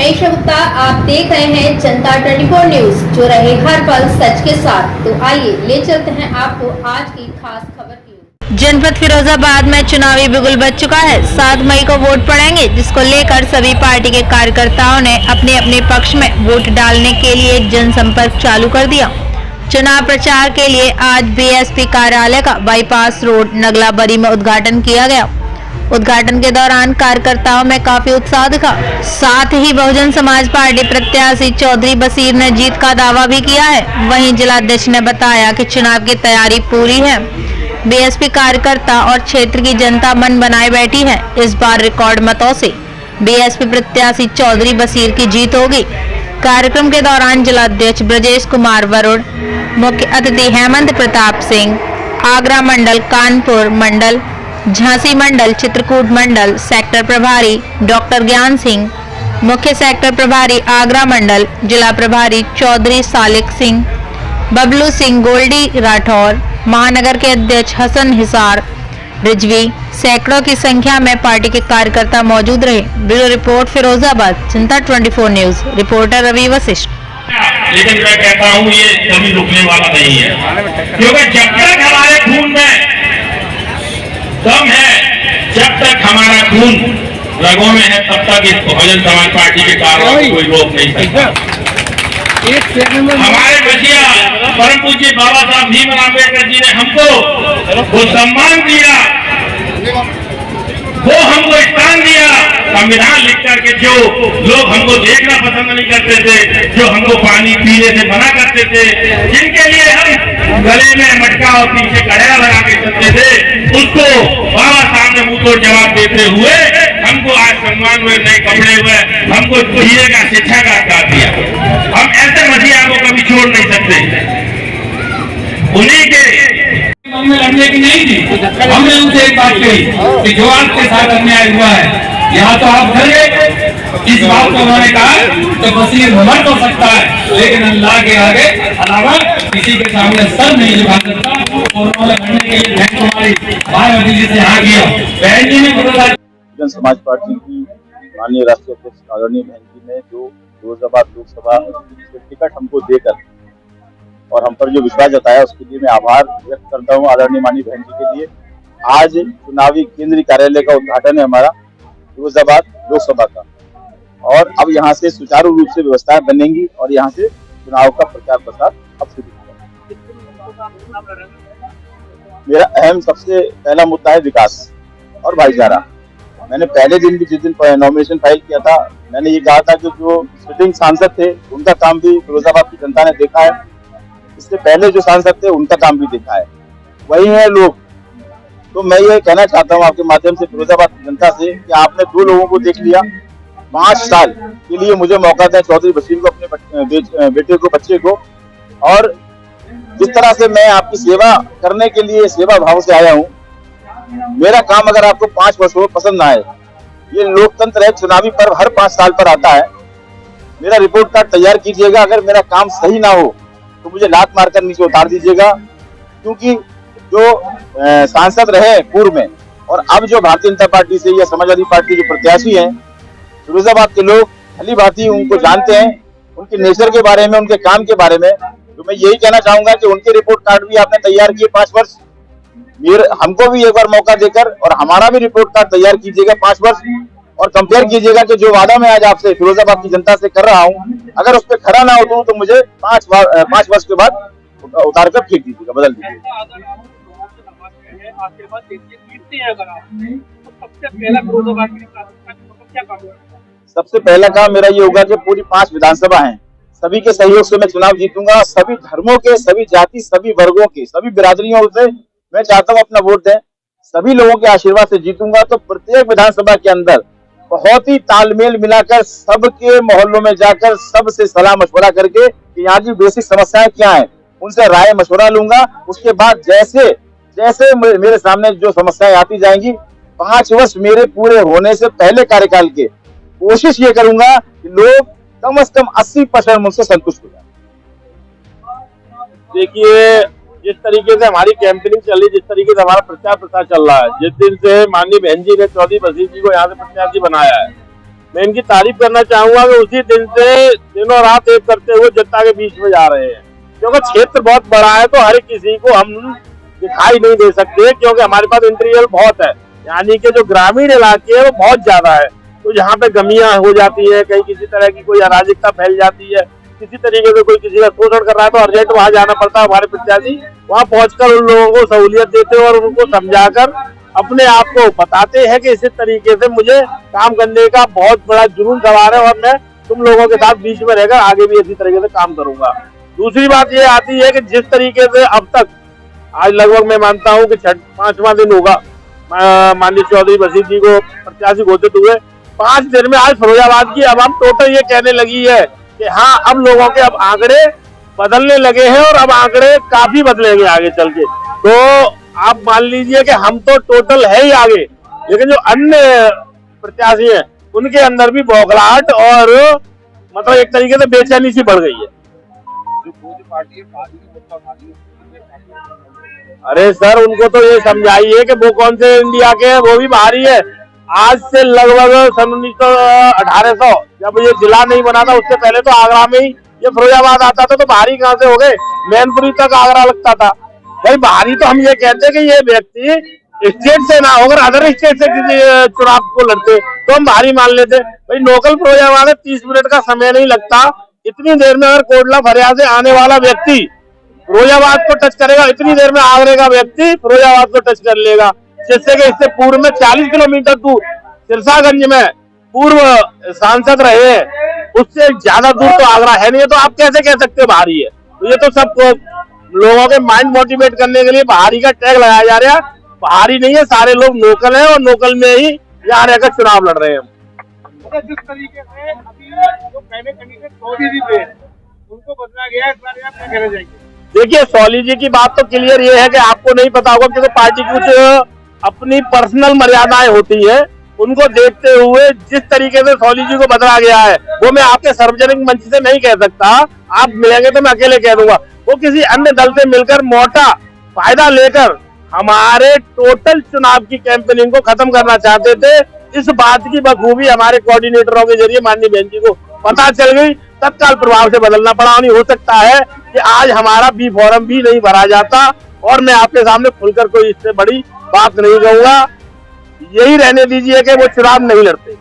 रमेश गुप्ता, आप देख रहे हैं जनता 24 न्यूज, जो रहे हर पल सच के साथ। तो आइए ले चलते हैं आपको आज की खास खबर की। जनपद फिरोजाबाद में चुनावी बिगुल बज चुका है। 7 मई को वोट पड़ेंगे, जिसको लेकर सभी पार्टी के कार्यकर्ताओं ने अपने अपने पक्ष में वोट डालने के लिए जनसंपर्क चालू कर दिया। चुनाव प्रचार के लिए आज बीएसपी कार्यालय का बाईपास रोड नगलाबरी में उद्घाटन किया गया। उद्घाटन के दौरान कार्यकर्ताओं में काफी उत्साह दिखा। साथ ही बहुजन समाज पार्टी प्रत्याशी चौधरी बशीर ने जीत का दावा भी किया है। वहीं जिलाध्यक्ष ने बताया कि चुनाव की तैयारी पूरी है। बीएसपी कार्यकर्ता और क्षेत्र की जनता मन बनाए बैठी है। इस बार रिकॉर्ड मतों से बीएसपी प्रत्याशी चौधरी बशीर की जीत होगी। कार्यक्रम के दौरान जिलाध्यक्ष ब्रजेश कुमार वरुण, मुख्य अतिथि हेमंत प्रताप सिंह, आगरा मंडल, कानपुर मंडल, झांसी मंडल, चित्रकूट मंडल सेक्टर प्रभारी डॉक्टर ज्ञान सिंह, मुख्य सेक्टर प्रभारी आगरा मंडल, जिला प्रभारी चौधरी सालिक सिंह, बबलू सिंह, गोल्डी राठौर, महानगर के अध्यक्ष हसन हिसार रिजवी, सैकड़ों की संख्या में पार्टी के कार्यकर्ता मौजूद रहे। ब्यूरो रिपोर्ट फिरोजाबाद, जनता 24 न्यूज, रिपोर्टर रवि वशिष्ठ। लेकिन मैं कहता हूँ ये कभी रुकने वाला नहीं है, क्योंकि जब तक हमारे खून में दम है, जब तक हमारा खून रगों में है, तब तक इस बहुजन समाज पार्टी के कार्यों को कोई रोक नहीं सकता। हमारे बचिया परम पूज्य बाबा साहब भीमराव अम्बेडकर जी ने हमको वो सम्मान दिया, वो हमको स्थान दिया। संविधान लिख करके जो लोग हमको देखना पसंद नहीं करते थे, जो हमको पानी पीने से मना करते थे, जिनके लिए हम गले में मटका और पीछे कड़ेरा लगा के चलते थे, उसको बाबा साहब ने मुंह तोड़ जवाब देते हुए हमको आज सम्मान हुए, नए कपड़े हुए, हमको जीने का, शिक्षा का अधिकार दिया। हम ऐसे मसीहा को कभी छोड़ नहीं सकते। उन्हीं के मन में लड़ने की नहीं थी। हमने उनसे एक बात कही कि जो आपके साथ अन्याय हुआ है, यहाँ तो आप डर गए। इस बात को उन्होंने कहा तो बशीर मर तो सकता है, लेकिन अल्लाह के आगे अलावा किसी के सामने सर नहीं झुका सकता। और उन्होंने लड़ने के लिए बहन कुमारी भाई दिल्ली से यहाँ किया। बहन जी ने बहुजन समाज पार्टी की माननीय राष्ट्रीय अध्यक्ष आदरणीय बहन जी ने जो फिरोजाबाद लोकसभा टिकट हमको देकर और हम पर जो विश्वास जताया, उसके लिए मैं आभार व्यक्त करता हूं आदरणीय माननीय बहन जी के लिए। आज चुनावी केंद्रीय कार्यालय का उद्घाटन है हमारा फिरोजाबाद लोकसभा का, और अब यहां से सुचारू रूप से व्यवस्थाएं बनेंगी और यहां से चुनाव का प्रचार प्रसार अब शुरू होगा। मेरा अहम सबसे पहला मुद्दा है विकास और भाईचारा। मैंने पहले दिन भी, जिस दिन नॉमिनेशन फाइल किया था, मैंने ये कहा था कि जो सिटिंग सांसद थे उनका काम भी फिरोजाबाद की जनता ने देखा है, इससे पहले जो सांसद थे उनका काम भी देखा है, वही है लोग। तो मैं ये कहना चाहता हूँ आपके माध्यम से फिरोजाबाद की जनता से कि आपने 2 लोगों को देख लिया। 5 साल के लिए मुझे मौका दें चौधरी बशीर को, अपने बेटे को, बच्चे को, और जिस तरह से मैं आपकी सेवा करने के लिए सेवा भाव से आया हूँ, मेरा काम अगर आपको 5 वर्ष में पसंद ना आए, ये लोकतंत्र है, चुनावी पर्व हर 5 साल पर आता है। मेरा रिपोर्ट कार्ड तैयार कीजिएगा, अगर मेरा काम सही ना हो तो मुझे लात मारकर नीचे उतार दीजिएगा, क्योंकि जो सांसद रहे पूर्व में और अब जो भारतीय जनता पार्टी से या समाजवादी पार्टी जो प्रत्याशी हैं, फिरोजाबाद के लोग भली भांति उनको जानते हैं, उनके नेचर के बारे में, उनके काम के बारे में। तो मैं यही कहना चाहूंगा कि उनके रिपोर्ट कार्ड भी आपने तैयार किए 5 वर्ष, हमको भी एक बार मौका देकर और हमारा भी रिपोर्ट कार्ड तैयार कीजिएगा 5 वर्ष, और कंपेयर कीजिएगा कि जो वादा मैं आज आपसे फिरोजाबाद की जनता से कर रहा हूं, अगर उस पर खरा ना उतरूं तो मुझे 5 वर्ष के बाद उतार कर फेंक दीजिएगा, बदल दीजिएगा। सबसे पहला काम मेरा ये होगा कि पूरी 5 विधानसभा हैं, सभी के सहयोग से मैं चुनाव जीतूंगा। सभी धर्मों के, सभी जाति, सभी वर्गों के, सभी बिरादरियों से मैं चाहता हूँ अपना वोट दें। सभी लोगों के आशीर्वाद से जीतूंगा। तो प्रत्येक विधानसभा के अंदर बहुत ही तालमेल मिलाकर, सबके मोहल्लों में जाकर सबसे सलाह मशवरा करके कि यहाँ की बेसिक समस्याएं क्या हैं, उनसे राय मशवरा लूंगा। उसके बाद जैसे जैसे मेरे सामने जो समस्याएं आती जाएंगी, 5 वर्ष मेरे पूरे होने से पहले कार्यकाल के कोशिश ये करूंगा कि लोग कम से कम 80% मुझसे संतुष्ट हो जाए। देखिए, जिस तरीके से हमारी कैंपेनिंग चल रही, जिस तरीके से हमारा प्रचार प्रसार चल रहा है, जिस दिन से माननीय बहन जी ने चौधरी बशीर जी को यहाँ से प्रत्याशी बनाया है, मैं इनकी तारीफ करना चाहूंगा कि उसी दिन से दिनों रात एक करते हुए जनता के बीच में जा रहे हैं, क्योंकि क्षेत्र बहुत बड़ा है तो हर किसी को हम दिखाई नहीं दे सकते, क्योंकि हमारे पास इंटीरियर बहुत है, यानी कि जो ग्रामीण इलाके है वो बहुत ज्यादा है। तो यहाँ पे गमियां हो जाती है, कहीं किसी तरह की कोई अराजकता फैल जाती है, किसी तरीके से कोई किसी का शोषण कर रहा है तो अर्जेंट वहां जाना पड़ता है। हमारे प्रत्याशी वहां पहुंचकर उन लोगों को सहूलियत देते हैं और उनको समझाकर अपने आप को बताते हैं कि इसी तरीके से मुझे काम करने का बहुत बड़ा जुनून सवार है और मैं तुम लोगों के साथ बीच में रहकर आगे भी इसी तरीके से काम करूंगा। दूसरी बात ये आती है कि जिस तरीके से अब तक आज लगभग मैं मानता हूँ कि 5वां दिन होगा माननीय चौधरी बशीर जी को प्रत्याशी घोषित हुए, 5 दिन में आज फिरोजाबाद की अब हम टोटल ये कहने लगी है कि हाँ अब लोगों के अब आंकड़े बदलने लगे हैं और अब आंकड़े काफी बदलेंगे आगे चल के। तो आप मान लीजिए कि हम तो टोटल है ही आगे, लेकिन जो अन्य प्रत्याशी हैं उनके अंदर भी बौखलाहट और मतलब एक तरीके से बेचैनी सी बढ़ गई है। अरे सर उनको तो ये समझाइए कि वो कौन से इंडिया के हैं, वो भी बाहरी है। आज से लगभग सन 1800 जब ये जिला नहीं बना था उससे पहले तो आगरा में ही ये फिरोजाबाद आता था, तो बाहरी कहाँ से हो गए? मैनपुरी तक आगरा लगता था। भाई बाहरी तो हम ये कहते हैं कि ये व्यक्ति स्टेट से ना होकर अदर स्टेट से किसी चुनाव को लड़ते तो हम बाहरी मान लेते। भाई लोकल फिरोजाबाद में 30 मिनट का समय नहीं लगता, इतनी देर में अगर कोटला फरियाद से आने वाला व्यक्ति फिरोजाबाद को टच करेगा, इतनी देर में आगरे का व्यक्ति फिरोजाबाद को टच कर लेगा। जिससे कि इससे पूर्व में 40 किलोमीटर दूर सिरसागंज में पूर्व सांसद रहे हैं, उससे ज्यादा दूर तो आगरा है नहीं है। तो आप कैसे कह सकते हो बाहरी है? तो ये तो सब लोगों के माइंड मोटिवेट करने के लिए बाहरी का टैग लगाया जा रहा है। बाहरी नहीं है, सारे लोग लोकल हैं और लोकल में ही यहाँ रहकर चुनाव लड़ रहे हैं। जिस तरीके से अभी जो पहले कैंडिडेट सौली जी थे उनको बदला गया, इस बारे में आप क्या कहना चाहेंगे? देखिए सौली जी की बात तो क्लियर ये है कि आपको नहीं पता होगा, क्योंकि पार्टी की कुछ अपनी पर्सनल मर्यादाएं होती है, उनको देखते हुए जिस तरीके से सौली जी को बदला गया है वो मैं आपके सार्वजनिक मंच से नहीं कह सकता। आप मिलेंगे तो मैं अकेले कह दूंगा। वो किसी अन्य दल से मिलकर मोटा फायदा लेकर हमारे टोटल चुनाव की कैंपेनिंग को खत्म करना चाहते थे। इस बात की बखूबी हमारे कोऑर्डिनेटरों के जरिए माननीय बहन जी को पता चल गई, तत्काल प्रभाव से बदलना पड़ा। नहीं हो सकता है कि आज हमारा बी फॉर्म भी नहीं भरा जाता, और मैं आपके सामने खुलकर कोई इससे बड़ी बात नहीं कहूंगा। यही रहने दीजिए कि वो चुनाव नहीं लड़ते।